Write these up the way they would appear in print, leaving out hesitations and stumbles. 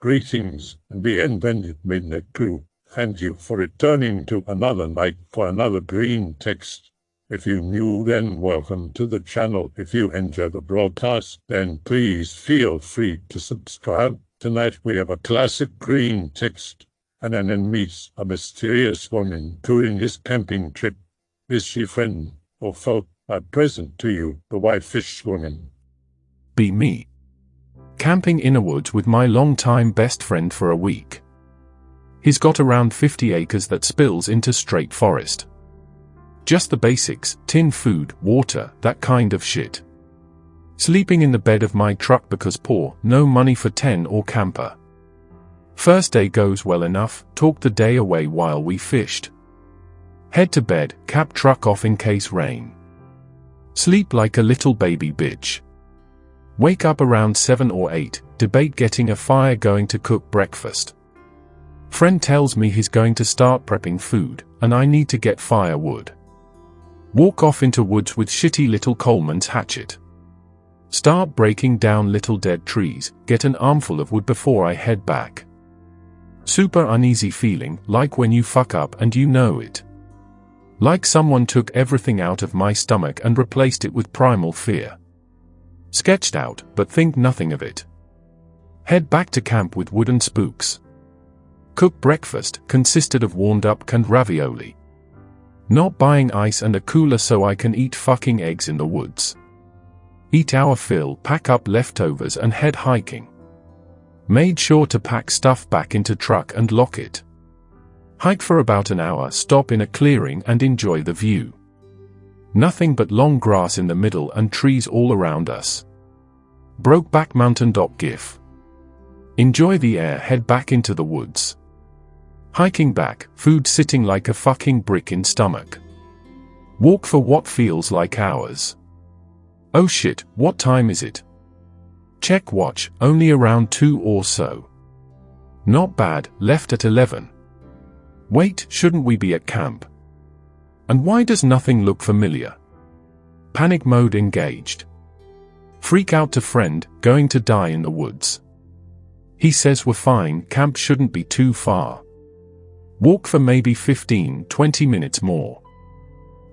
Greetings and bienvenido. Thank you for returning to another night for another Greentext. If you're new, then welcome to the channel. If you enjoy the broadcast, then please feel free to subscribe. Tonight we have a classic Greentext. An enemy meets a mysterious woman during his camping trip. Is she friend or foe? I present to you the Waifish woman. Be me. Camping in a woods with my long-time best friend for a week. He's got around 50 acres that spills into straight forest. Just the basics, tin food, water, that kind of shit. Sleeping in the bed of my truck because poor, no money for tent or camper. First day goes well enough, talk the day away while we fished. Head to bed, cap truck off in case rain. Sleep like a little baby bitch. Wake up around 7 or 8, debate getting a fire going to cook breakfast. Friend tells me he's going to start prepping food, and I need to get firewood. Walk off into woods with shitty little Coleman's hatchet. Start breaking down little dead trees, get an armful of wood before I head back. Super uneasy feeling, like when you fuck up and you know it. Like someone took everything out of my stomach and replaced it with primal fear. Sketched out, but think nothing of it. Head back to camp with wooden spooks. Cook breakfast, consisted of warmed-up canned ravioli. Not buying ice and a cooler so I can eat fucking eggs in the woods. Eat our fill, pack up leftovers and head hiking. Made sure to pack stuff back into truck and lock it. Hike for about an hour, stop in a clearing and enjoy the view. Nothing but long grass in the middle and trees all around us. Brokeback Mountain. GIF. Enjoy the air, head back into the woods. Hiking back, food sitting like a fucking brick in stomach. Walk for what feels like hours. Oh shit, what time is it? Check watch, only around 2 or so. Not bad, left at 11. Wait, shouldn't we be at camp? And why does nothing look familiar? Panic mode engaged. Freak out to friend, going to die in the woods. He says we're fine, camp shouldn't be too far. Walk for maybe 15-20 minutes more.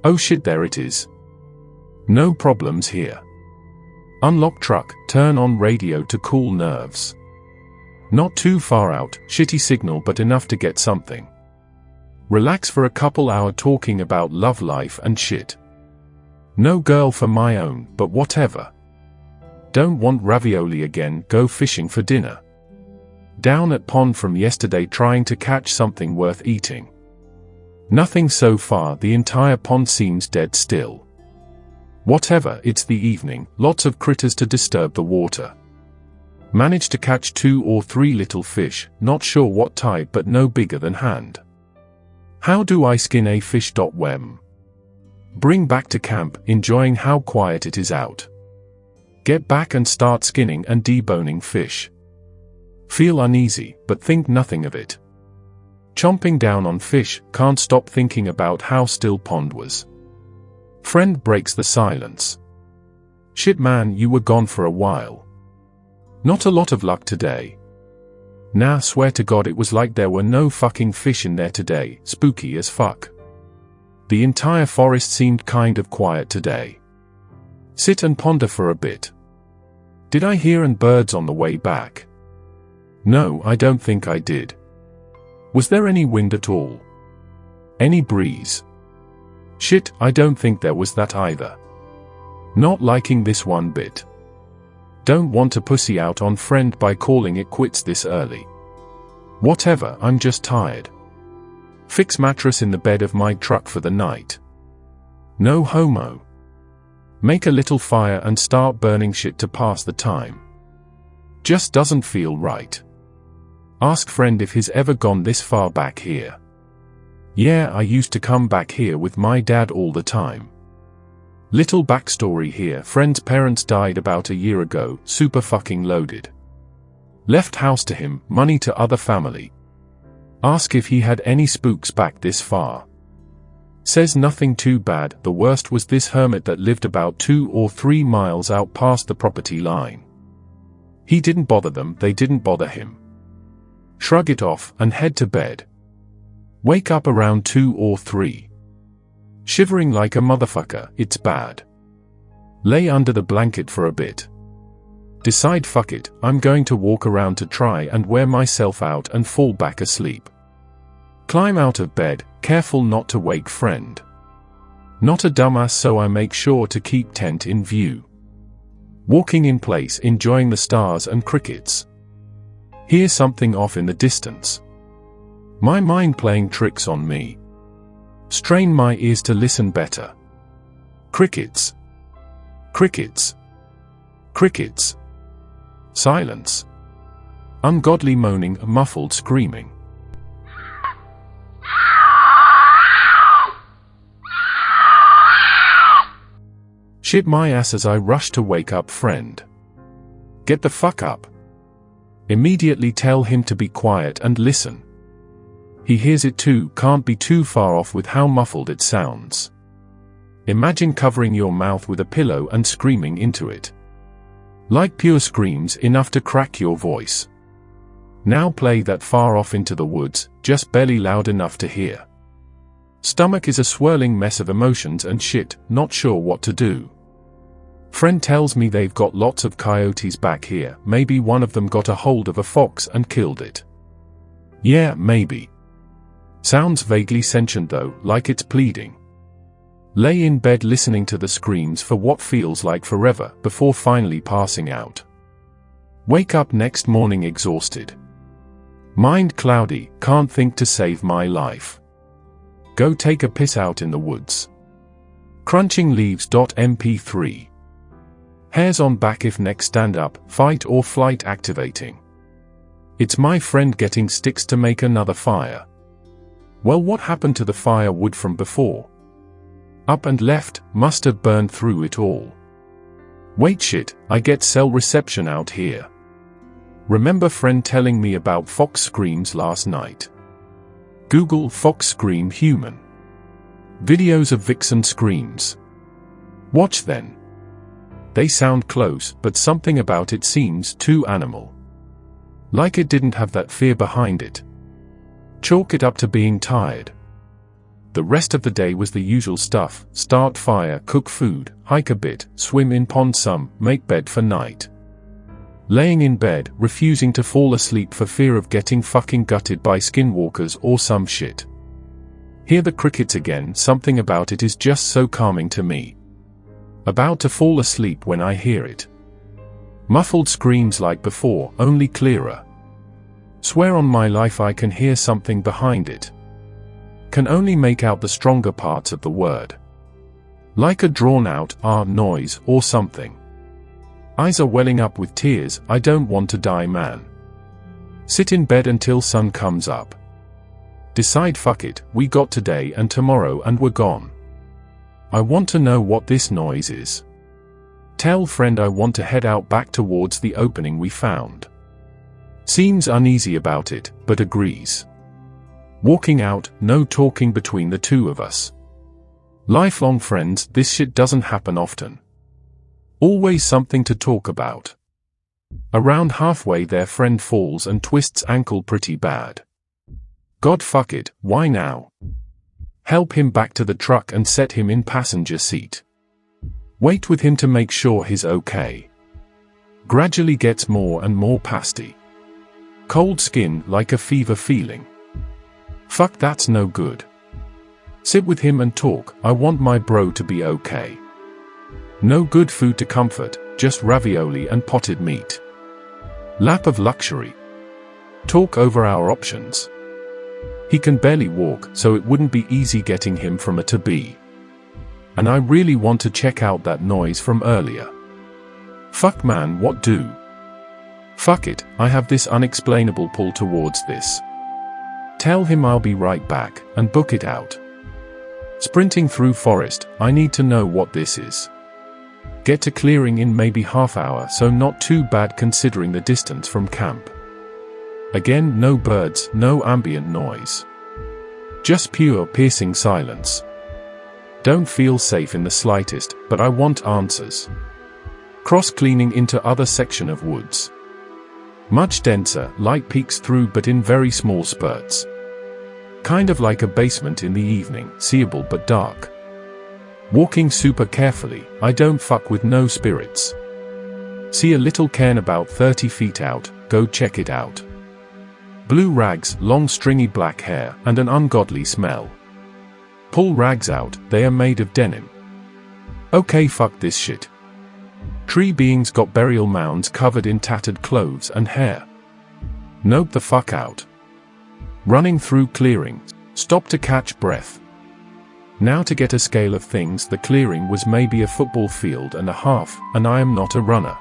Oh shit, there it is. No problems here. Unlock truck, turn on radio to cool nerves. Not too far out, shitty signal but enough to get something. Relax for a couple hour talking about love life and shit. No girl for my own, but whatever. Don't want ravioli again, go fishing for dinner. Down at pond from yesterday trying to catch something worth eating. Nothing so far, the entire pond seems dead still. Whatever, it's the evening, lots of critters to disturb the water. Managed to catch 2 or 3 little fish, not sure what type but no bigger than hand. How do I skin a fish? Wem. Bring back to camp, enjoying how quiet it is out. Get back and start skinning and deboning fish. Feel uneasy, but think nothing of it. Chomping down on fish, can't stop thinking about how still pond was. Friend breaks the silence. Shit man, you were gone for a while. Not a lot of luck today. Nah, swear to God it was like there were no fucking fish in there today, spooky as fuck. The entire forest seemed kind of quiet today. Sit and ponder for a bit. Did I hear any birds on the way back? No, I don't think I did. Was there any wind at all? Any breeze? Shit, I don't think there was that either. Not liking this one bit. Don't want to pussy out on friend by calling it quits this early. Whatever, I'm just tired. Fix mattress in the bed of my truck for the night. No homo. Make a little fire and start burning shit to pass the time. Just doesn't feel right. Ask friend if he's ever gone this far back here. Yeah, I used to come back here with my dad all the time. Little backstory here, friend's parents died about a year ago, super fucking loaded. Left house to him, money to other family. Ask if he had any spooks back this far. Says nothing too bad, the worst was this hermit that lived about 2 or 3 miles out past the property line. He didn't bother them, they didn't bother him. shrug it off, and head to bed. Wake up around 2 or 3. Shivering like a motherfucker, it's bad. Lay under the blanket for a bit. Decide fuck it, I'm going to walk around to try and wear myself out and fall back asleep. Climb out of bed, careful not to wake friend. Not a dumbass, so I make sure to keep tent in view. Walking in place, enjoying the stars and crickets. Hear something off in the distance. My mind playing tricks on me. Strain my ears to listen better. Crickets. Crickets. Crickets. Silence. Ungodly moaning, muffled screaming. Shit my ass as I rush to wake up friend. Get the fuck up. Immediately tell him to be quiet and listen. He hears it too, can't be too far off with how muffled it sounds. Imagine covering your mouth with a pillow and screaming into it. Like pure screams, enough to crack your voice. Now play that far off into the woods, just barely loud enough to hear. Stomach is a swirling mess of emotions and shit, not sure what to do. Friend tells me they've got lots of coyotes back here, maybe one of them got a hold of a fox and killed it. Yeah, maybe. Sounds vaguely sentient though, like it's pleading. Lay in bed listening to the screams for what feels like forever, before finally passing out. Wake up next morning exhausted. Mind cloudy, can't think to save my life. Go take a piss out in the woods. Crunching leaves.mp3. Hairs on back if neck stand up, fight or flight activating. It's my friend getting sticks to make another fire. Well, what happened to the firewood from before? Up and left, must have burned through it all. Wait shit, I get cell reception out here. Remember friend telling me about fox screams last night. Google fox scream human. Videos of vixen screams. Watch then. They sound close, but something about it seems too animal. Like it didn't have that fear behind it. Chalk it up to being tired. The rest of the day was the usual stuff: start fire, cook food, hike a bit, swim in pond some, make bed for night. Laying in bed, refusing to fall asleep for fear of getting fucking gutted by skinwalkers or some shit. Hear the crickets again, something about it is just so calming to me. About to fall asleep when I hear it. Muffled screams like before, only clearer. Swear on my life I can hear something behind it. Can only make out the stronger parts of the word. Like a drawn-out R noise or something. Eyes are welling up with tears, I don't want to die man. Sit in bed until sun comes up. Decide fuck it, we got today and tomorrow and we're gone. I want to know what this noise is. Tell friend I want to head out back towards the opening we found. Seems uneasy about it, but agrees. Walking out, no talking between the two of us. Lifelong friends, this shit doesn't happen often. Always something to talk about. Around halfway their friend falls and twists ankle pretty bad. God fuck it, why now? Help him back to the truck and set him in passenger seat. Wait with him to make sure he's okay. Gradually gets more and more pasty. Cold skin like a fever feeling. Fuck, that's no good. Sit with him and talk, I want my bro to be okay. No good food to comfort, just ravioli and potted meat. Lap of luxury. Talk over our options. He can barely walk, so it wouldn't be easy getting him from A to B. And I really want to check out that noise from earlier. Fuck man, what do? Fuck it, I have this unexplainable pull towards this. Tell him I'll be right back, and book it out. Sprinting through forest, I need to know what this is. Get to clearing in maybe half hour, so not too bad considering the distance from camp. Again, no birds, no ambient noise. Just pure piercing silence. Don't feel safe in the slightest, but I want answers. Cross cleaning into other section of woods. Much denser, light peeks through but in very small spurts. Kind of like a basement in the evening, seeable but dark. Walking super carefully, I don't fuck with no spirits. See a little cairn about 30 feet out, go check it out. Blue rags, long stringy black hair, and an ungodly smell. Pull rags out, they are made of denim. Okay, fuck this shit. Tree beings got burial mounds covered in tattered clothes and hair. Nope the fuck out. Running through clearings, stop to catch breath. Now to get a scale of things, the clearing was maybe a football field and a half, and I am not a runner.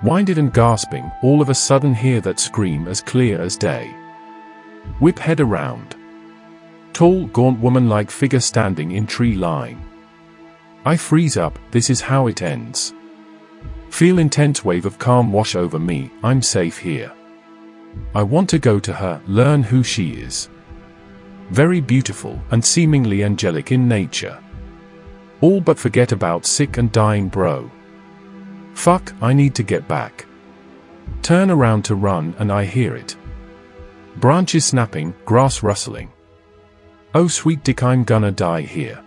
Winded and gasping, all of a sudden hear that scream as clear as day. Whip head around. Tall, gaunt woman-like figure standing in tree line. I freeze up, this is how it ends. Feel intense wave of calm wash over me, I'm safe here. I want to go to her, learn who she is. Very beautiful, and seemingly angelic in nature. All but forget about sick and dying bro. Fuck, I need to get back. Turn around to run and I hear it. Branches snapping, grass rustling. Oh sweet dick, I'm gonna die here.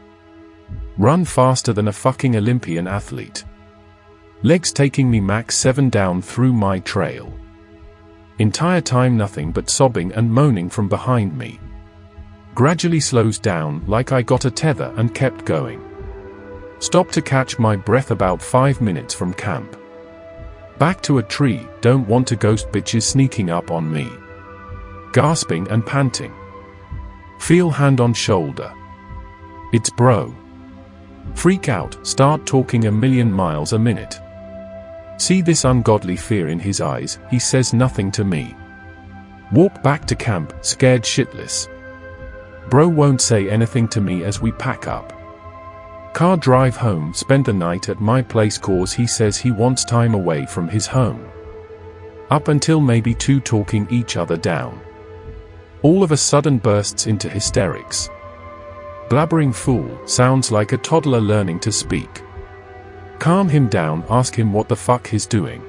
Run faster than a fucking Olympian athlete. Legs taking me max 7 down through my trail. Entire time nothing but sobbing and moaning from behind me. Gradually slows down like I got a tether and kept going. Stop to catch my breath about 5 minutes from camp. Back to a tree, don't want to ghost bitches sneaking up on me. Gasping and panting. Feel hand on shoulder. It's bro. Freak out, start talking a million miles a minute. See this ungodly fear in his eyes, he says nothing to me. Walk back to camp, scared shitless. Bro won't say anything to me as we pack up. Car drive home, spend the night at my place cause he says he wants time away from his home. Up until maybe 2 talking each other down. All of a sudden bursts into hysterics. Blabbering fool, sounds like a toddler learning to speak. Calm him down, ask him what the fuck he's doing.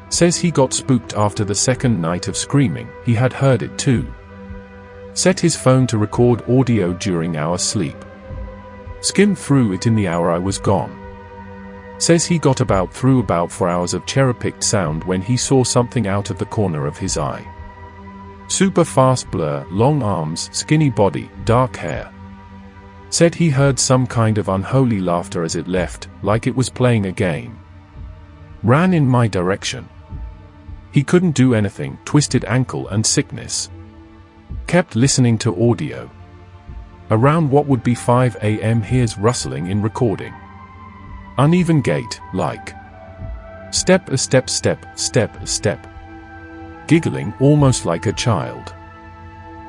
Says he got spooked after the second night of screaming, he had heard it too. Set his phone to record audio during our sleep. Skimmed through it in the hour I was gone. Says he got through about 4 hours of cherry-picked sound when he saw something out of the corner of his eye. Super fast blur, long arms, skinny body, dark hair. Said he heard some kind of unholy laughter as it left, like it was playing a game. Ran in my direction. He couldn't do anything, twisted ankle and sickness. Kept listening to audio. Around what would be 5 a.m. hears rustling in recording. Uneven gait, like. Step a step step, step a step. Giggling almost like a child.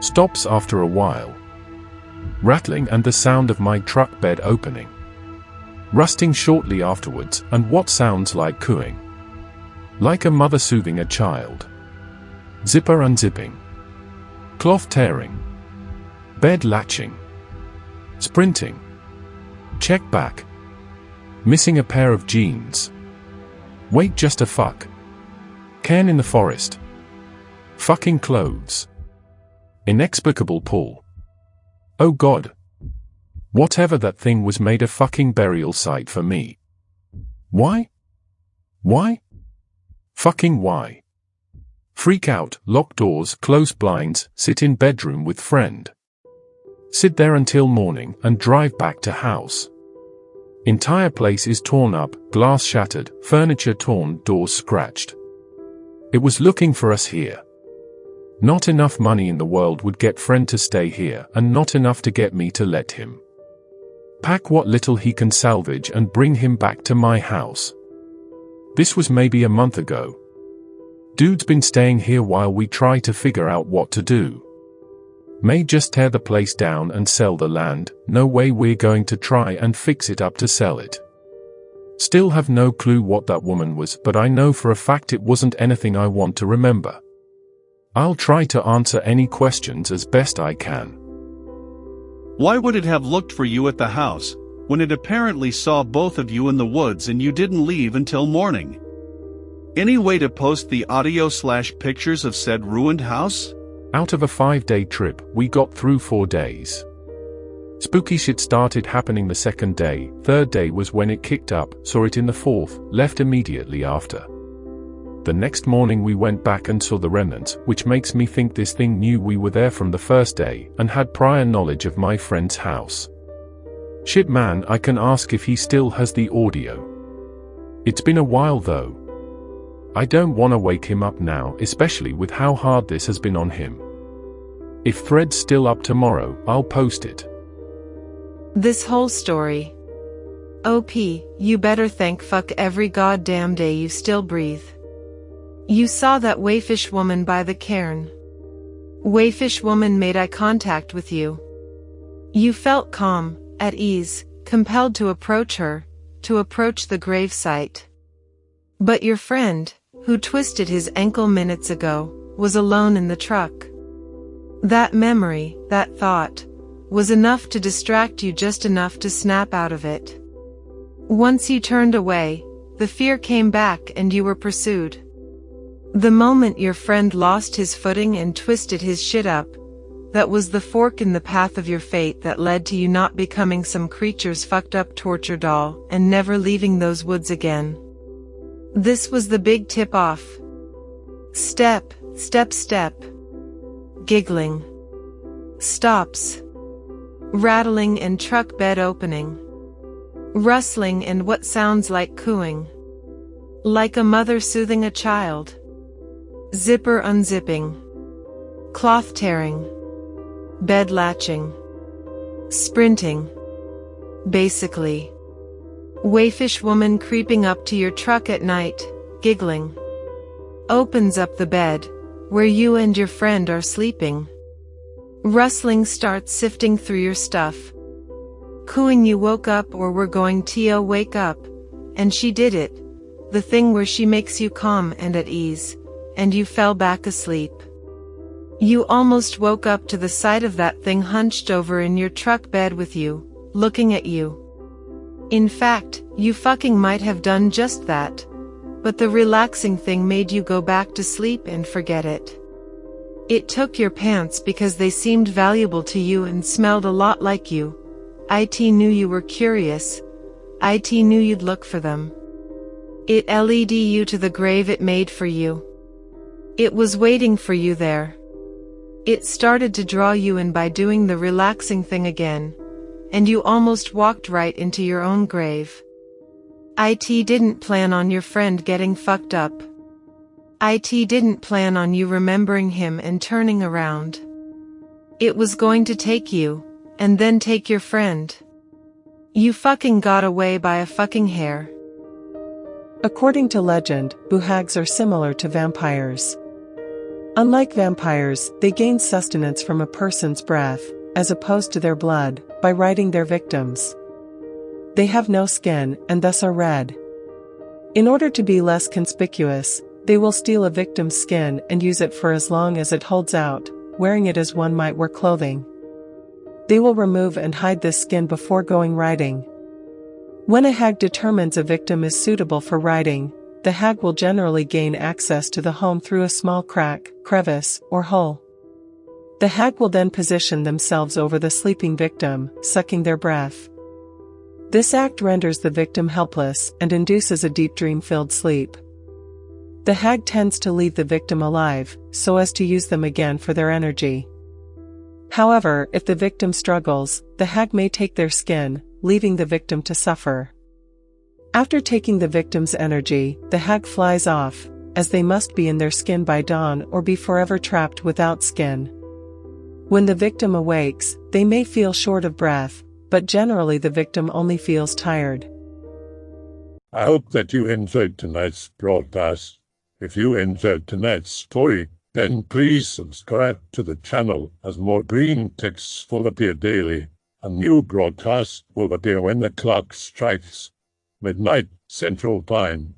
Stops after a while. Rattling and the sound of my truck bed opening. Rusting shortly afterwards, and what sounds like cooing. Like a mother soothing a child. Zipper unzipping. Cloth tearing. Bed latching. Sprinting. Check back. Missing a pair of jeans. Wait just a fuck. Cairn in the forest. Fucking clothes. Inexplicable pull. Oh god. Whatever that thing was made a fucking burial site for me. Why? Why? Fucking why? Freak out, lock doors, close blinds, sit in bedroom with friend. Sit there until morning and drive back to house. Entire place is torn up, glass shattered, furniture torn, doors scratched. It was looking for us here. Not enough money in the world would get friend to stay here, and not enough to get me to let him. Pack what little he can salvage and bring him back to my house. This was maybe a month ago. Dude's been staying here while we try to figure out what to do. May just tear the place down and sell the land, no way we're going to try and fix it up to sell it. Still have no clue what that woman was, but I know for a fact it wasn't anything I want to remember. I'll try to answer any questions as best I can. Why would it have looked for you at the house, when it apparently saw both of you in the woods and you didn't leave until morning? Any way to post the audio/pictures of said ruined house? Out of a 5-day trip, we got through 4 days. Spooky shit started happening the second day. Third day was when it kicked up, saw it in the fourth, left immediately after. The next morning we went back and saw the remnants, which makes me think this thing knew we were there from the first day, and had prior knowledge of my friend's house. Shit man, I can ask if he still has the audio. It's been a while though. I don't wanna wake him up now, especially with how hard this has been on him. If thread's still up tomorrow, I'll post it. This whole story. OP, you better thank fuck every goddamn day you still breathe. You saw that Waifish woman by the cairn. Waifish woman made eye contact with you. You felt calm, at ease, compelled to approach her, to approach the gravesite. But your friend, who twisted his ankle minutes ago, was alone in the truck. That memory, that thought, was enough to distract you, just enough to snap out of it. Once you turned away, the fear came back and you were pursued. The moment your friend lost his footing and twisted his shit up, that was the fork in the path of your fate that led to you not becoming some creature's fucked up torture doll and never leaving those woods again. This was the big tip-off. Step, step, step. Giggling. Stops. Rattling and truck bed opening. Rustling and what sounds like cooing. Like a mother soothing a child. Zipper unzipping. Cloth tearing. Bed latching. Sprinting. Basically. Waifish woman creeping up to your truck at night, giggling. Opens up the bed, where you and your friend are sleeping. Rustling starts sifting through your stuff. Cooing you woke up or were going to wake up, and she did it, the thing where she makes you calm and at ease, and you fell back asleep. You almost woke up to the sight of that thing hunched over in your truck bed with you, looking at you. In fact, you fucking might have done just that, but the relaxing thing made you go back to sleep and forget it. It took your pants because they seemed valuable to you and smelled a lot like you. It knew you were curious. It knew you'd look for them. It led you to the grave it made for you. It was waiting for you there. It started to draw you in by doing the relaxing thing again, and you almost walked right into your own grave. It didn't plan on your friend getting fucked up. It didn't plan on you remembering him and turning around. It was going to take you, and then take your friend. You fucking got away by a fucking hair. According to legend, buhags are similar to vampires. Unlike vampires, they gain sustenance from a person's breath, as opposed to their blood, by riding their victims. They have no skin, and thus are red. In order to be less conspicuous, they will steal a victim's skin and use it for as long as it holds out, wearing it as one might wear clothing. They will remove and hide this skin before going riding. When a hag determines a victim is suitable for riding, the hag will generally gain access to the home through a small crack, crevice, or hole. The hag will then position themselves over the sleeping victim, sucking their breath. This act renders the victim helpless and induces a deep dream-filled sleep. The hag tends to leave the victim alive, so as to use them again for their energy. However, if the victim struggles, the hag may take their skin, leaving the victim to suffer. After taking the victim's energy, the hag flies off, as they must be in their skin by dawn or be forever trapped without skin. When the victim awakes, they may feel short of breath, but generally the victim only feels tired. I hope that you enjoyed tonight's broadcast. If you enjoyed tonight's story, then please subscribe to the channel as more green texts will appear daily. A new broadcast will appear when the clock strikes midnight Central Time.